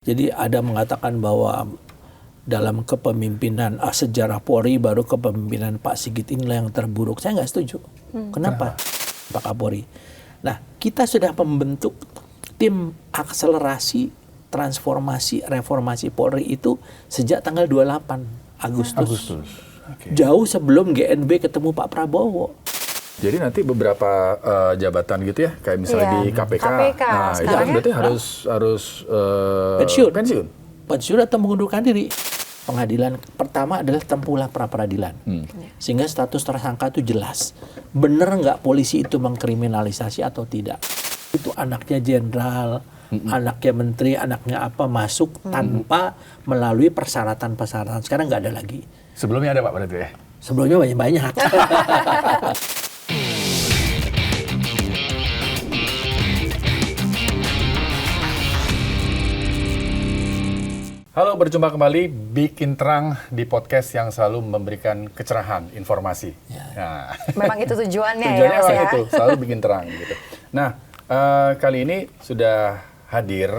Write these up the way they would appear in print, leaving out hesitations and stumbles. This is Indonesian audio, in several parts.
Jadi ada mengatakan bahwa dalam kepemimpinan sejarah Polri baru kepemimpinan Pak Sigit inilah yang terburuk. Saya nggak setuju. Kenapa? Pak Kapolri. Nah, kita sudah membentuk tim akselerasi transformasi reformasi Polri itu sejak tanggal 28 Agustus. Okay. Jauh sebelum GNB ketemu Pak Prabowo. Jadi nanti beberapa jabatan gitu ya, kayak misalnya di KPK. Nah, itu berarti harus pensiun. Pensiun atau mengundurkan diri. Pengadilan pertama adalah tempuhlah pra-peradilan. Sehingga status tersangka itu jelas. Benar nggak polisi itu mengkriminalisasi atau tidak. Itu anaknya jenderal, anaknya menteri, anaknya apa masuk tanpa melalui persyaratan-persyaratan. Sekarang nggak ada lagi. Sebelumnya ada Pak berarti ya? Sebelumnya banyak-banyak. Halo, berjumpa kembali Bikin Terang di podcast yang selalu memberikan kecerahan informasi. Ya. Nah, memang itu tujuannya ya, tujuannya Mas memang ya. itu, selalu bikin terang gitu. Nah, kali ini sudah hadir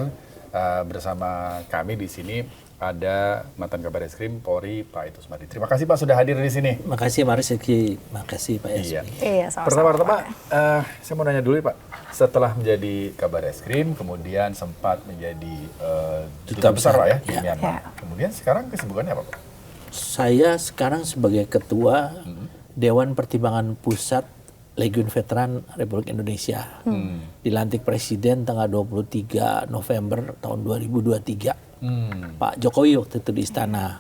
bersama kami di sini ada mantan Kabar Eskrim Polri Pak Ito Sumadi. Terima kasih Pak sudah hadir di sini. Makasih Pak Rizky, makasih Pak Yasmi. Iya, sama-sama. Pertama-tama, saya mau nanya dulu ya Pak. Setelah menjadi Kabar Eskrim, kemudian sempat menjadi duta besar Pak ya di Myanmar. Kemudian sekarang kesibukannya apa Pak? Saya sekarang sebagai Ketua Dewan Pertimbangan Pusat Legiun Veteran Republik Indonesia. Dilantik Presiden tanggal 23 November tahun 2023. Pak Jokowi waktu itu di istana.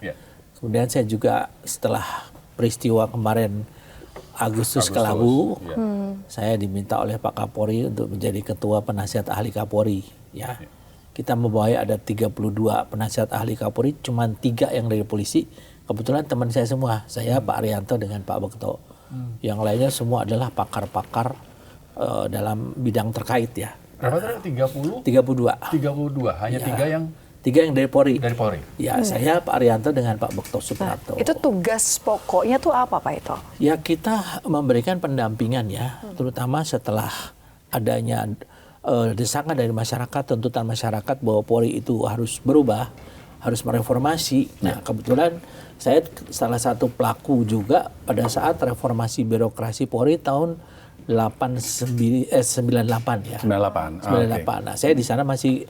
Kemudian saya juga setelah peristiwa kemarin Agustus Kelabu, saya diminta oleh Pak Kapolri untuk menjadi Ketua Penasihat Ahli Kapolri. Ya, kita membawa ada 32 penasihat ahli Kapolri, cuma 3 yang dari polisi. Kebetulan teman saya semua, saya Pak Arianto dengan Pak Bekto. Yang lainnya semua adalah pakar-pakar dalam bidang terkait ya. Berapa tadi? 30? 32. 32, hanya 3 yang 3 yang dari Polri. dari Polri. Ya, saya Pak Arianto dengan Pak Bekto Suprapto. Itu tugas pokoknya tuh apa Pak Ito? Ya, kita memberikan pendampingan ya, terutama setelah adanya desakan dari masyarakat, tuntutan masyarakat bahwa Polri itu harus berubah, harus mereformasi. Nah, kebetulan saya salah satu pelaku juga pada saat reformasi birokrasi Polri tahun 98 ya. 98. 98. Nah, saya di sana masih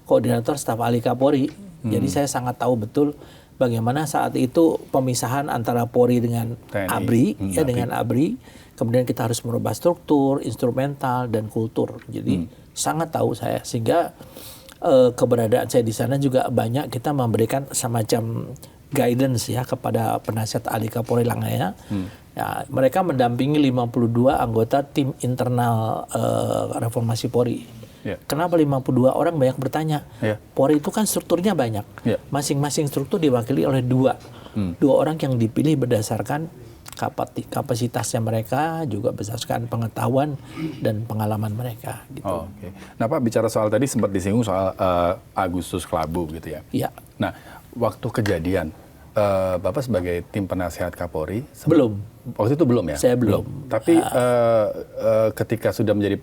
koordinator staf ahli Kapolri. Jadi saya sangat tahu betul bagaimana saat itu pemisahan antara Polri dengan TNI. ABRI, ya dengan ABRI. Kemudian kita harus merubah struktur, instrumental dan kultur. Jadi sangat tahu saya, sehingga keberadaan saya di sana juga banyak kita memberikan semacam guidance ya kepada penasihat ahli Kapolri lainnya. Ya, mereka mendampingi 52 anggota tim internal reformasi Polri. Kenapa 52 orang? Banyak bertanya. Polri itu kan strukturnya banyak. Masing-masing struktur diwakili oleh dua orang yang dipilih berdasarkan kapasitasnya mereka, juga berdasarkan pengetahuan dan pengalaman mereka. Gitu. Nah Pak, bicara soal tadi sempat disinggung soal Agustus Kelabu gitu ya. Iya. Nah, waktu kejadian Bapak sebagai tim penasehat Kapolri Belum. Waktu itu belum ya? Saya belum. Tapi ketika sudah menjadi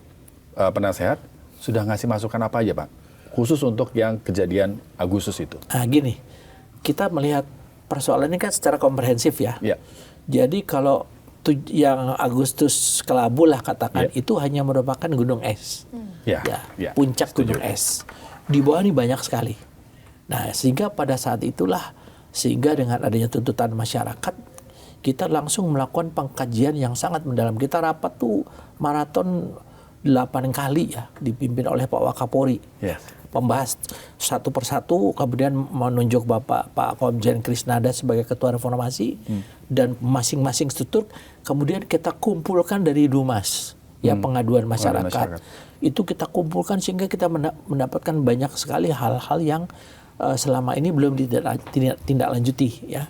penasehat, sudah ngasih masukan apa aja Pak? Khusus untuk yang kejadian Agustus itu. Nah gini, kita melihat persoalan ini kan secara komprehensif ya. Jadi kalau yang Agustus Kelabu lah katakan itu hanya merupakan gunung es. Puncak gunung es. Di bawah ini banyak sekali. Nah, sehingga pada saat itulah, sehingga dengan adanya tuntutan masyarakat, kita langsung melakukan pengkajian yang sangat mendalam. Kita rapat tuh maraton 8 kali ya, dipimpin oleh Pak Wakapolri. Membahas satu persatu, kemudian menunjuk Pak Komjen Krisnada sebagai Ketua Reformasi, dan masing-masing struktur, kemudian kita kumpulkan dari Dumas, ya pengaduan masyarakat. Itu kita kumpulkan sehingga kita mendapatkan banyak sekali hal-hal yang selama ini belum ditindaklanjuti ya.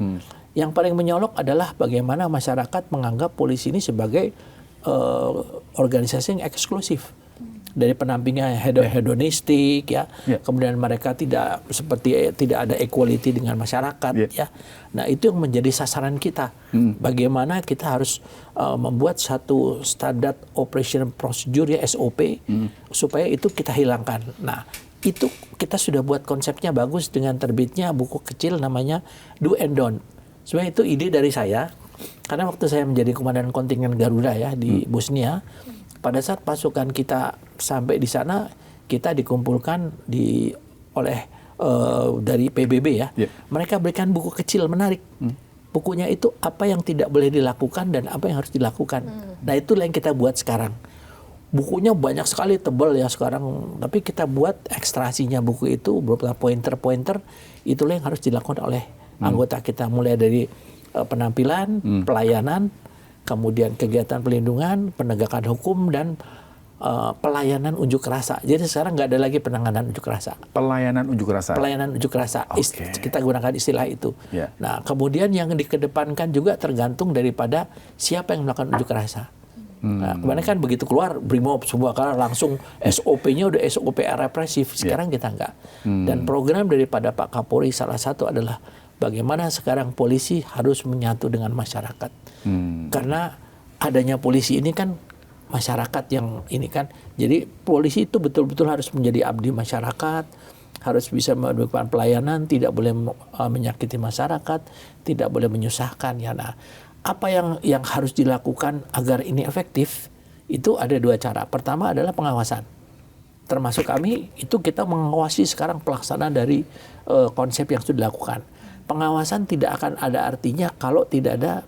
Yang paling menyolok adalah bagaimana masyarakat menganggap polisi ini sebagai organisasi yang eksklusif. Dari penampingnya hedonistik ya. Kemudian mereka tidak ada equality dengan masyarakat ya. Nah, itu yang menjadi sasaran kita. Bagaimana kita harus membuat satu standar operation procedure ya, SOP, supaya itu kita hilangkan. Nah, itu kita sudah buat konsepnya bagus dengan terbitnya buku kecil namanya Do and Don't. Sebenarnya itu ide dari saya, karena waktu saya menjadi komandan kontingen Garuda ya di Bosnia, pada saat pasukan kita sampai di sana, kita dikumpulkan oleh dari PBB ya. Mereka berikan buku kecil menarik. Bukunya itu apa yang tidak boleh dilakukan dan apa yang harus dilakukan. Nah itulah yang kita buat sekarang. Bukunya banyak sekali, tebal ya sekarang, tapi kita buat ekstrasinya buku itu beberapa pointer-pointer, itulah yang harus dilakukan oleh anggota kita, mulai dari penampilan, pelayanan, kemudian kegiatan pelindungan, penegakan hukum, dan pelayanan unjuk rasa. Jadi sekarang nggak ada lagi penanganan unjuk rasa. Pelayanan unjuk rasa. Pelayanan unjuk rasa. Okay. Kita gunakan istilah itu. Yeah. Nah, kemudian yang dikedepankan juga tergantung daripada siapa yang melakukan unjuk rasa. Nah, kemarin kan begitu keluar Brimob semua kan langsung SOP-nya udah SOP represif. Sekarang kita enggak. Dan program daripada Pak Kapolri salah satu adalah bagaimana sekarang polisi harus menyatu dengan masyarakat. Karena adanya polisi ini kan masyarakat yang ini kan. Jadi polisi itu betul-betul harus menjadi abdi masyarakat, harus bisa memberikan pelayanan, tidak boleh menyakiti masyarakat, tidak boleh menyusahkan ya. Nah, apa yang harus dilakukan agar ini efektif, itu ada dua cara. Pertama adalah pengawasan. Termasuk kami, itu kita mengawasi sekarang pelaksanaan dari konsep yang sudah dilakukan. Pengawasan tidak akan ada artinya kalau tidak ada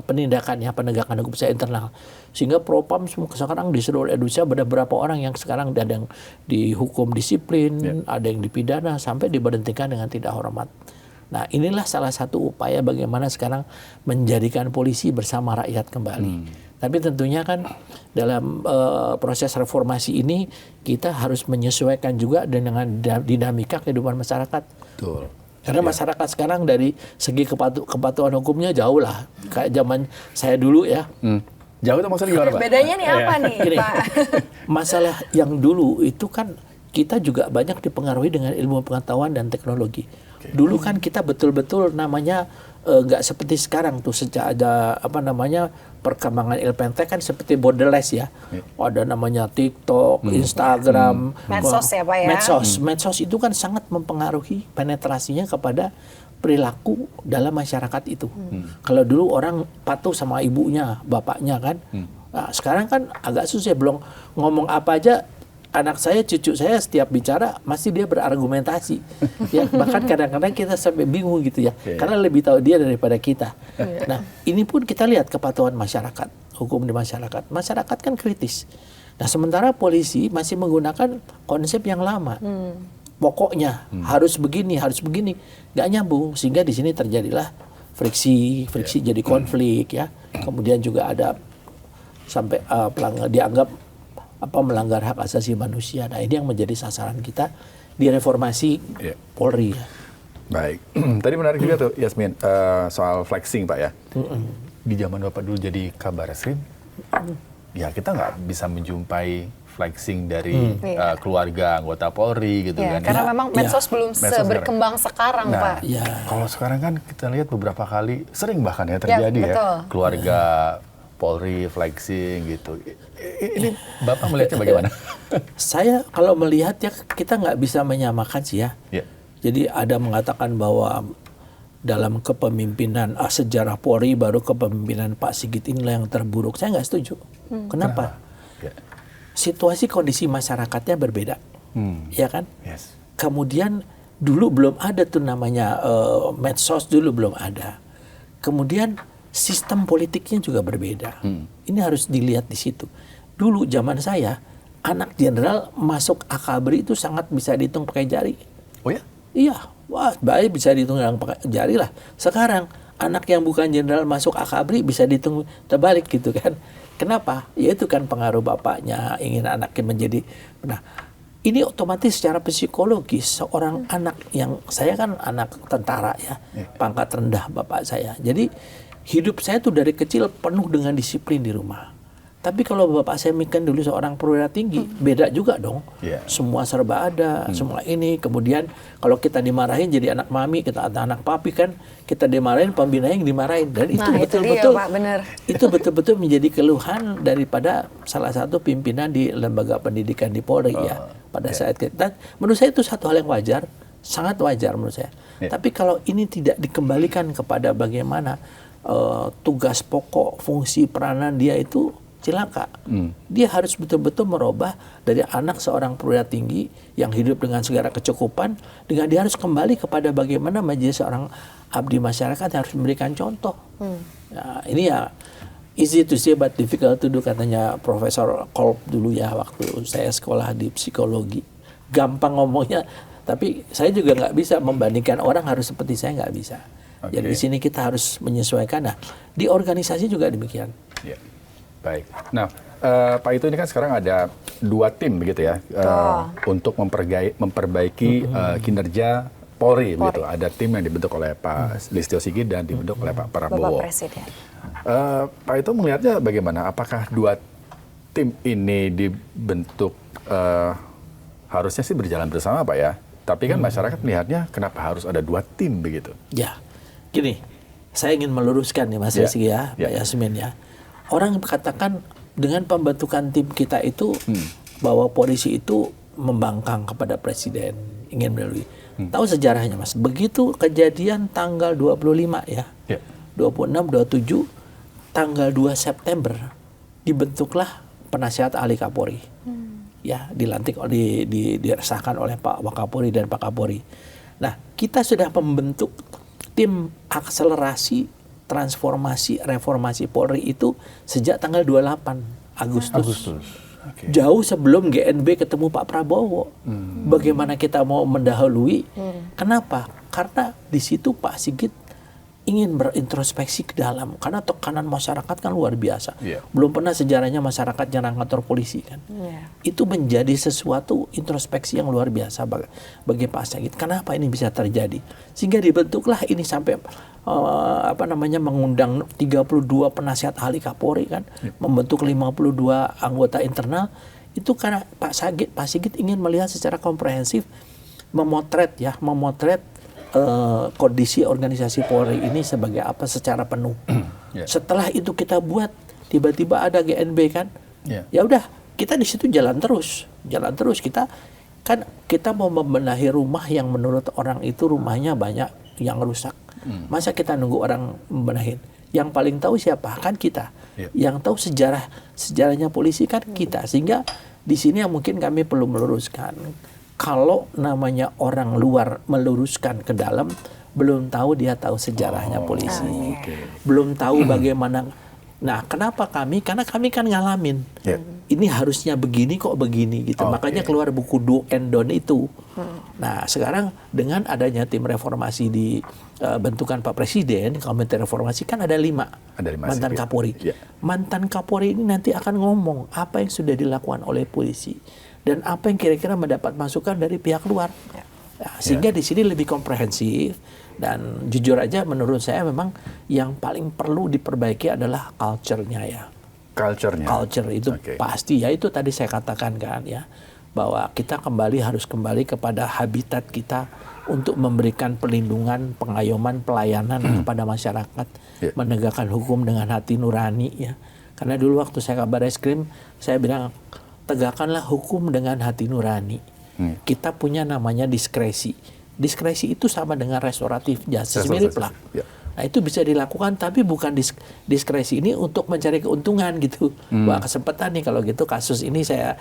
penindakannya, penegakan hukum secara internal. Sehingga Propam sekarang di seluruh Indonesia ada beberapa orang yang sekarang ada yang dihukum disiplin, ada yang dipidana, sampai diberhentikan dengan tidak hormat. Nah, inilah salah satu upaya bagaimana sekarang menjadikan polisi bersama rakyat kembali. Tapi tentunya kan dalam proses reformasi ini kita harus menyesuaikan juga dengan dinamika kehidupan masyarakat. Betul. Karena masyarakat sekarang dari segi kepatuhan hukumnya jauh lah. Kayak zaman saya dulu ya. Jauh itu maksudnya gimana, Pak? Bedanya nih apa nih, Gini, Pak? masalah yang dulu itu kan kita juga banyak dipengaruhi dengan ilmu pengetahuan dan teknologi. Dulu kan kita betul-betul namanya nggak seperti sekarang tuh, sejak ada perkembangan ilpentek kan seperti borderless ya. Ada namanya TikTok, Instagram, Medsos ya Pak ya. Medsos itu kan sangat mempengaruhi penetrasinya kepada perilaku dalam masyarakat itu. Kalau dulu orang patuh sama ibunya, bapaknya kan. Nah, sekarang kan agak susah, belum ngomong apa aja. Anak saya, cucu saya setiap bicara masih dia berargumentasi. Ya, bahkan kadang-kadang kita sampai bingung gitu ya. Karena lebih tahu dia daripada kita. Nah, ini pun kita lihat kepatuhan masyarakat, hukum di masyarakat. Masyarakat kan kritis. Nah, sementara polisi masih menggunakan konsep yang lama. Pokoknya harus begini, nggak nyambung, sehingga di sini terjadilah friksi jadi konflik ya. Kemudian juga ada sampai dianggap melanggar hak asasi manusia. Nah, ini yang menjadi sasaran kita di reformasi Polri. Baik, tadi menarik juga tuh Yasmin soal flexing Pak ya. Di zaman Bapak dulu jadi Kabareskrim, ya kita nggak bisa menjumpai flexing dari keluarga anggota Polri gitu kan. Karena memang medsos belum berkembang sekarang Pak. Kalau sekarang kan kita lihat beberapa kali, sering bahkan ya terjadi keluarga Polri flexing gitu. Ini Bapak melihatnya bagaimana? Saya kalau melihat ya kita nggak bisa menyamakan sih ya. Jadi ada mengatakan bahwa dalam kepemimpinan sejarah Polri baru kepemimpinan Pak Sigit inilah yang terburuk. Saya nggak setuju. Kenapa? Situasi kondisi masyarakatnya berbeda, ya kan? Kemudian dulu belum ada tuh namanya medsos, dulu belum ada. Kemudian sistem politiknya juga berbeda. Ini harus dilihat di situ. Dulu zaman saya, anak jenderal masuk Akabri itu sangat bisa dihitung pakai jari. Oh ya? Iya, wah baik bisa dihitung dengan pakai jari lah. Sekarang anak yang bukan jenderal masuk Akabri bisa dihitung terbalik gitu kan. Kenapa? Ya itu kan pengaruh bapaknya, ingin anaknya menjadi. Nah, ini otomatis secara psikologis seorang anak yang, saya kan anak tentara ya, pangkat rendah bapak saya. Jadi hidup saya tuh dari kecil penuh dengan disiplin di rumah. Tapi kalau Bapak Semik kan dulu seorang perwira tinggi, beda juga dong. Semua serba ada, semua ini. Kemudian kalau kita dimarahin jadi anak mami, kita anak papi kan, kita dimarahin, pembina yang dimarahin. Dan itu betul-betul, itu betul-betul menjadi keluhan daripada salah satu pimpinan di lembaga pendidikan di Polri ya. Pada saat kita, menurut saya itu satu hal yang wajar, sangat wajar menurut saya. Tapi kalau ini tidak dikembalikan kepada bagaimana tugas pokok, fungsi peranan dia itu cilaka. Dia harus betul-betul merubah dari anak seorang perwira tinggi yang hidup dengan segala kecukupan, dengan dia harus kembali kepada bagaimana menjadi seorang abdi masyarakat yang harus memberikan contoh. Nah, ini ya easy to say but difficult to do, katanya Profesor Kolb dulu ya waktu saya sekolah di psikologi. Gampang ngomongnya, tapi saya juga nggak bisa membandingkan orang harus seperti saya, nggak bisa. Jadi di sini kita harus menyesuaikan. Nah, di organisasi juga demikian. Baik. Nah, Pak Itu ini kan sekarang ada 2 tim begitu ya untuk memperbaiki kinerja Polri begitu. Ada tim yang dibentuk oleh Pak Listio Sigit dan dibentuk oleh Pak Prabowo. Bapak Presiden. Pak Itu melihatnya bagaimana? Apakah 2 tim ini dibentuk harusnya sih berjalan bersama Pak ya? Tapi kan masyarakat melihatnya kenapa harus ada 2 tim begitu? Ya, gini, saya ingin meluruskan nih Mas Rizky ya, Pak Yasmin ya. Orang katakan dengan pembentukan tim kita itu bahwa polisi itu membangkang kepada presiden, ingin melalui. Tahu sejarahnya Mas, begitu kejadian tanggal 25 ya, 26, 27, tanggal 2 September dibentuklah penasihat ahli Kapolri. Ya, dilantik, diresahkan oleh Pak Wakapolri dan Pak Kapolri. Nah, kita sudah membentuk tim akselerasi transformasi reformasi Polri itu sejak tanggal 28 Agustus. Jauh sebelum GNB ketemu Pak Prabowo. Bagaimana kita mau mendahului? Kenapa? Karena di situ Pak Sigit ingin berintrospeksi ke dalam, karena tekanan masyarakat kan luar biasa. Belum pernah sejarahnya masyarakat nyerang kantor polisi kan. Itu menjadi sesuatu introspeksi yang luar biasa bagi Pak Sigit. Kenapa ini bisa terjadi? Sehingga dibentuklah ini sampai mengundang 32 penasihat ahli Kapolri kan, membentuk 52 anggota internal. Itu karena Pak Sigit ingin melihat secara komprehensif, memotret kondisi organisasi Polri ini sebagai apa secara penuh. Setelah itu kita buat, tiba-tiba ada GNB kan, ya udah kita di situ jalan terus kita mau membenahi rumah yang menurut orang itu rumahnya banyak yang rusak. Masa kita nunggu orang membenahin? Yang paling tahu siapa? Kan kita. Yang tahu sejarahnya polisi kan kita. Sehingga di sini yang mungkin kami perlu meluruskan. Kalau namanya orang luar meluruskan ke dalam, belum tahu dia tahu sejarahnya polisi. Belum tahu bagaimana. Nah, kenapa kami? Karena kami kan ngalamin. Ini harusnya begini kok begini gitu. Makanya keluar buku Do and Don't itu. Nah, sekarang dengan adanya tim reformasi di bentukan Pak Presiden, Komite Reformasi kan ada 5 mantan Kapolri. Mantan Kapolri ini nanti akan ngomong apa yang sudah dilakukan oleh polisi dan apa yang kira-kira mendapat masukan dari pihak luar. Sehingga di sini lebih komprehensif. Dan jujur aja menurut saya memang yang paling perlu diperbaiki adalah culture-nya ya. Culture itu pasti ya, itu tadi saya katakan kan ya, bahwa kita harus kembali kepada habitat kita untuk memberikan perlindungan, pengayoman, pelayanan kepada masyarakat, menegakkan hukum dengan hati nurani ya. Karena dulu waktu saya kabar eskrim, saya bilang tegakkanlah hukum dengan hati nurani. Kita punya namanya diskresi. Diskresi itu sama dengan restoratif justice, mirip lah. Nah, itu bisa dilakukan, tapi bukan diskresi ini untuk mencari keuntungan gitu. Wah, kesempatan nih kalau gitu kasus ini saya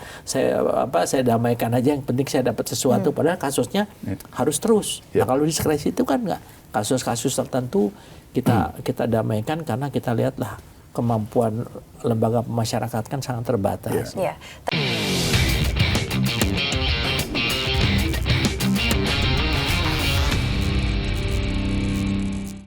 damaikan aja, yang penting saya dapat sesuatu. Padahal kasusnya harus terus. Nah, kalau diskresi itu kan enggak. Kasus-kasus tertentu kita damaikan karena kita lihatlah kemampuan lembaga masyarakat kan sangat terbatas.